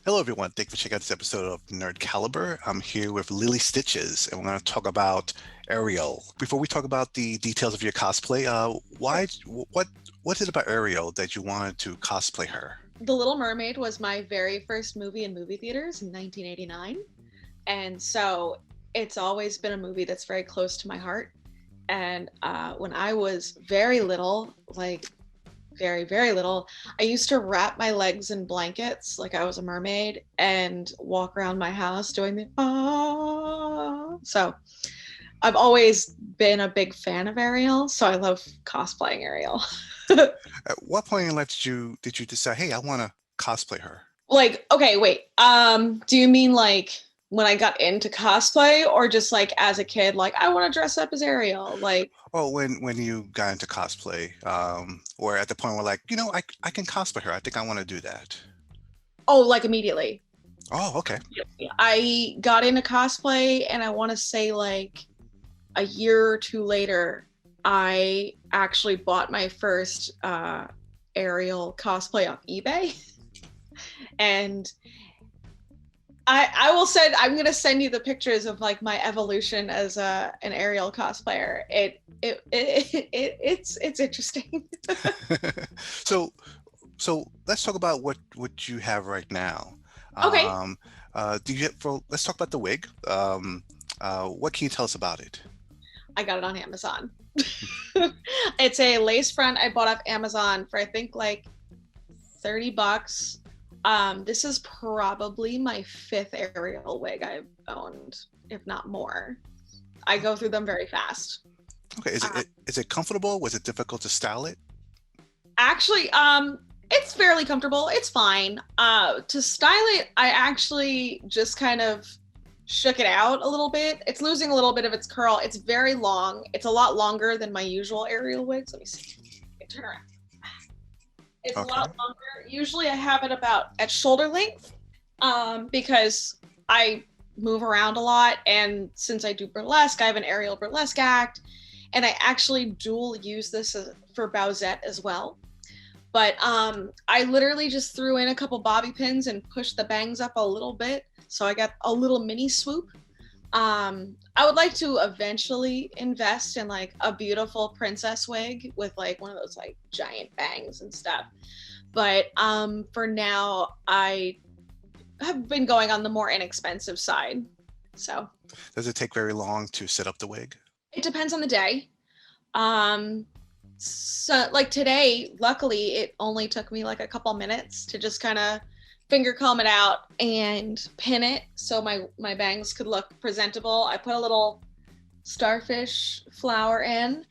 Hello, everyone. Thank you for checking out this episode of Nerd Caliber. I'm here with Lily Stitches, and we're going to talk about Ariel. Before we talk about the details of your cosplay, what is it about Ariel that you wanted to cosplay her? The Little Mermaid was my very first movie in movie theaters in 1989. And so it's always been a movie that's very close to my heart. And when I was very little, like very, very little, I used to wrap my legs in blankets like I was a mermaid and walk around my house doing the ah. So I've always been a big fan of Ariel. So I love cosplaying Ariel. At what point in life did you decide, hey, I want to cosplay her? Like, okay, wait. Do you mean like when I got into cosplay or just like as a kid, like I want to dress up as Ariel? Like, Oh, when you got into cosplay, or at the point where like, I can cosplay her. I think I want to do that. oh, like immediately. Oh, okay. I got into cosplay and I want to say like a year or two later, I actually bought my first Ariel cosplay on eBay. And I will send. I'm gonna send you the pictures of like my evolution as an Ariel cosplayer. It's interesting. So, so let's talk about what you have right now. Okay, Um, let's talk about the wig. What can you tell us about it? I got it on Amazon. It's a lace front I bought off Amazon for I think like $30. This is probably my fifth Ariel wig I've owned, if not more. I go through them very fast. Okay, is it comfortable? Was it difficult to style it? Actually, it's fairly comfortable. It's fine. To style it, I actually just kind of shook it out a little bit. It's losing a little bit of its curl. It's very long. It's a lot longer than my usual Ariel wigs. Let me see. Turn around. It's a Okay. lot longer. Usually I have it about at shoulder length, because I move around a lot. And since I do burlesque, I have an Ariel burlesque act. And I actually dual use this for Bowsette as well. But I literally just threw in a couple bobby pins and pushed the bangs up a little bit. So I got a little mini swoop. I would like to eventually invest in like a beautiful princess wig with like one of those like giant bangs and stuff. But for now, I have been going on the more inexpensive side. So Does it take very long to set up the wig? it depends on the day. Um, so like today, luckily, it only took me like a couple minutes to just kind of finger comb it out and pin it so my bangs could look presentable. I put a little starfish flower in,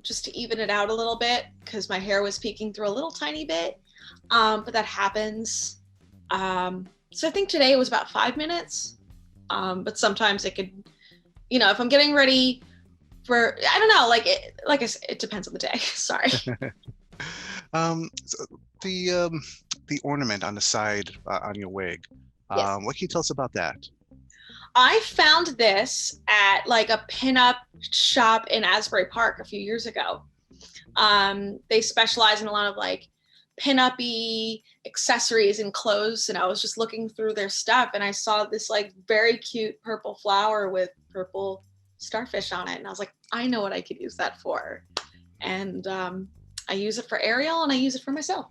just to even it out a little bit because my hair was peeking through a little tiny bit. But that happens. So I think today it was about 5 minutes. But sometimes it could, if I'm getting ready for, I don't know, like I said, it depends on the day. Sorry. So the ornament on the side on your wig. Yes. What can you tell us about that? I found this at like a pinup shop in Asbury Park a few years ago. They specialize in a lot of like pinup-y accessories and clothes, and I was just looking through their stuff and I saw this like very cute purple flower with purple starfish on it, and I was like, I know what I could use that for. And I use it for Ariel and I use it for myself.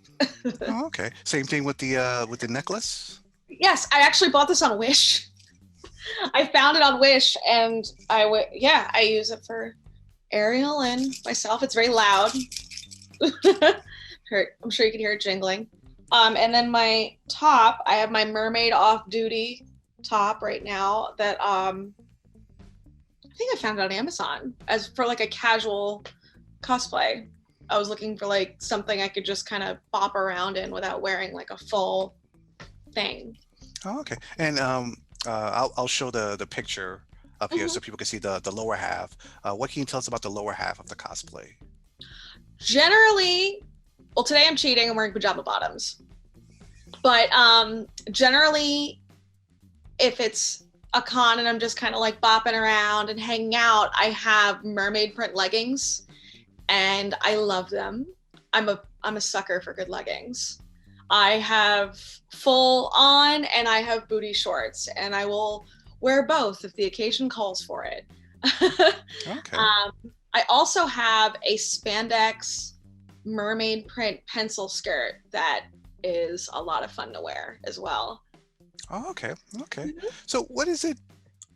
Oh, okay. Same thing with the necklace. Yes, I actually bought this on Wish. I found it on Wish, and I use it for Ariel and myself. It's very loud. I'm sure you can hear it jingling. And then my top, I have my Mermaid off-duty top right now that I think I found it on Amazon as for like a casual cosplay. I was looking for like something I could just kind of bop around in without wearing like a full thing. Oh, okay. And I'll show the picture up here Mhm. so people can see the lower half. What can you tell us about the lower half of the cosplay? Generally, well, today I'm cheating. I'm wearing pajama bottoms. But generally, if it's a con and I'm just kind of like bopping around and hanging out, I have mermaid print leggings, and I love them. I'm a sucker for good leggings. I have full on and I have booty shorts, and I will wear both if the occasion calls for it. Okay. I also have a spandex mermaid print pencil skirt that is a lot of fun to wear as well. Oh, okay. Okay. So what is it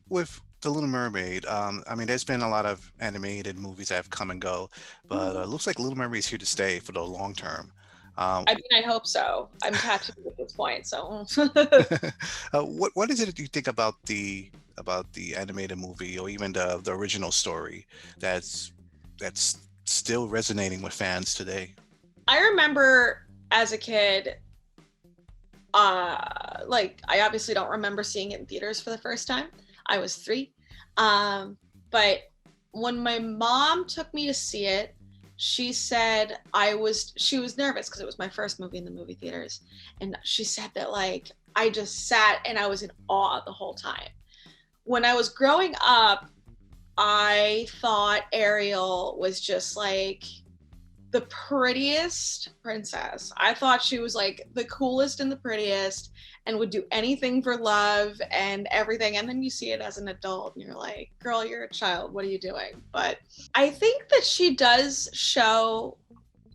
with The Little Mermaid? I mean, there's been a lot of animated movies that have come and go, but Mhm. it looks like Little Mermaid is here to stay for the long term. Um, I mean, I hope so. I'm tattooed at this point, so. what is it that you think about the animated movie or even the original story that's still resonating with fans today? I remember as a kid, like I obviously don't remember seeing it in theaters for the first time. I was 3. But when my mom took me to see it, she was nervous because it was my first movie in the movie theaters. And she said that like I just sat and I was in awe the whole time. When I was growing up, I thought Ariel was just like the prettiest princess. I thought she was like the coolest and the prettiest and would do anything for love and everything. And then you see it as an adult and you're like, girl, you're a child. What are you doing? But I think that she does show,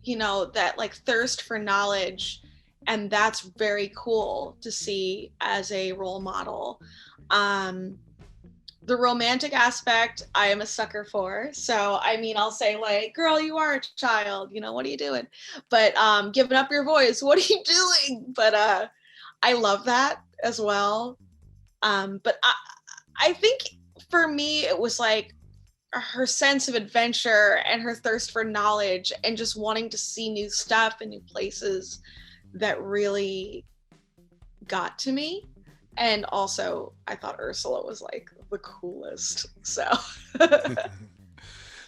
that like thirst for knowledge. And that's very cool to see as a role model. Um, the romantic aspect I am a sucker for. So I mean I'll say like, girl, you are a child, what are you doing? But giving up your voice, what are you doing? But I love that as well. But I think for me it was like her sense of adventure and her thirst for knowledge and just wanting to see new stuff and new places that really got to me. And also, I thought Ursula was like the coolest. So,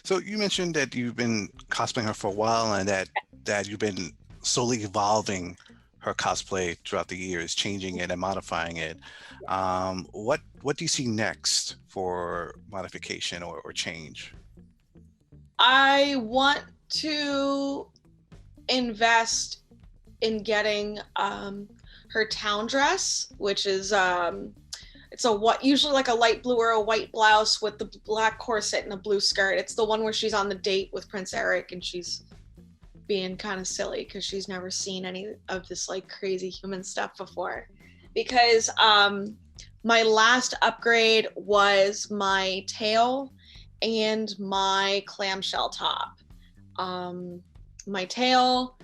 So you mentioned that you've been cosplaying her for a while and that you've been slowly evolving her cosplay throughout the years, changing it and modifying it. What do you see next for modification or change? I want to invest in getting her town dress, which is it's a what usually like a light blue or a white blouse with the black corset and a blue skirt. It's the one where she's on the date with Prince Eric and she's being kind of silly because she's never seen any of this like crazy human stuff before. Because my last upgrade was my tail and my clamshell top. My tail,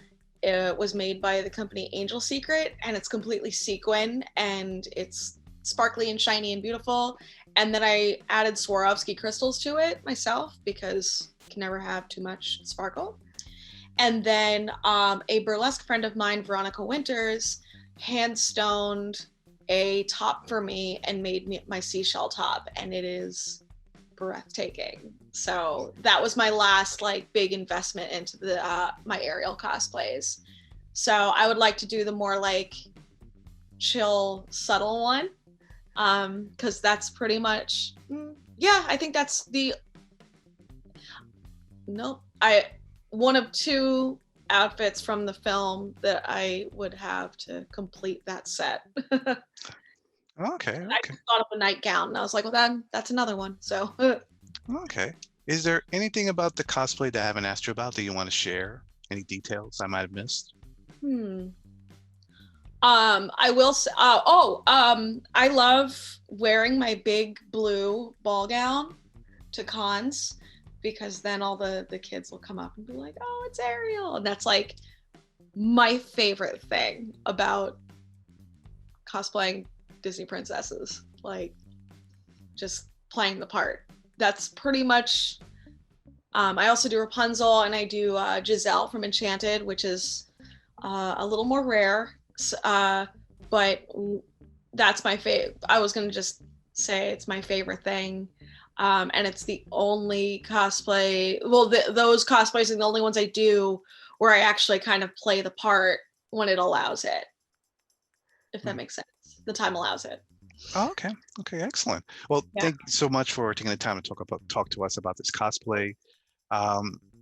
it was made by the company Angel Secret, and it's completely sequin and it's sparkly and shiny and beautiful. And then I added Swarovski crystals to it myself because you can never have too much sparkle. And then a burlesque friend of mine, Veronica Winters, hand stoned a top for me and made me my seashell top, and it is breathtaking. So that was my last like big investment into the my Ariel cosplays. So I would like to do the more like chill, subtle one, because that's pretty much yeah. I think that's the nope. I one of 2 outfits from the film that I would have to complete that set. I Okay, okay, just thought of a nightgown and I was like, well, that's another one. So okay. Is there anything about the cosplay that I haven't asked you about that you want to share? Any details I might have missed? hmm. I will say, I love wearing my big blue ball gown to cons because then all the kids will come up and be like, oh, it's Ariel. And that's like my favorite thing about cosplaying Disney princesses, like just playing the part. That's pretty much, I also do Rapunzel and I do Giselle from Enchanted, which is a little more rare. But that's my favorite. I was gonna just say it's my favorite thing, and it's the only cosplay. Well, those cosplays are the only ones I do where I actually kind of play the part when it allows it, if that Mhm. makes sense. The time allows it. Oh, okay, okay, excellent. Well, Yeah. thank you so much for taking the time to talk to us about this cosplay.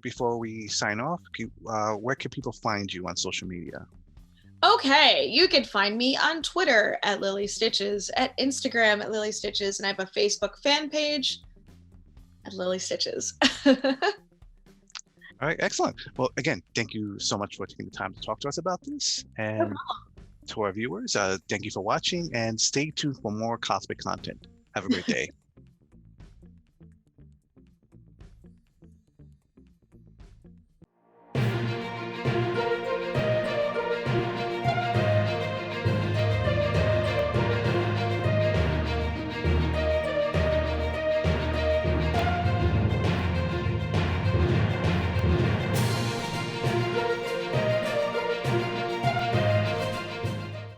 Before we sign off, where can people find you on social media? Okay, you can find me on Twitter at Lily Stitches, at Instagram at Lily Stitches, and I have a Facebook fan page at Lily Stitches. All right, excellent. Well, again, thank you so much for taking the time to talk to us about this. And to our viewers, thank you for watching and stay tuned for more cosplay content. Have a great day.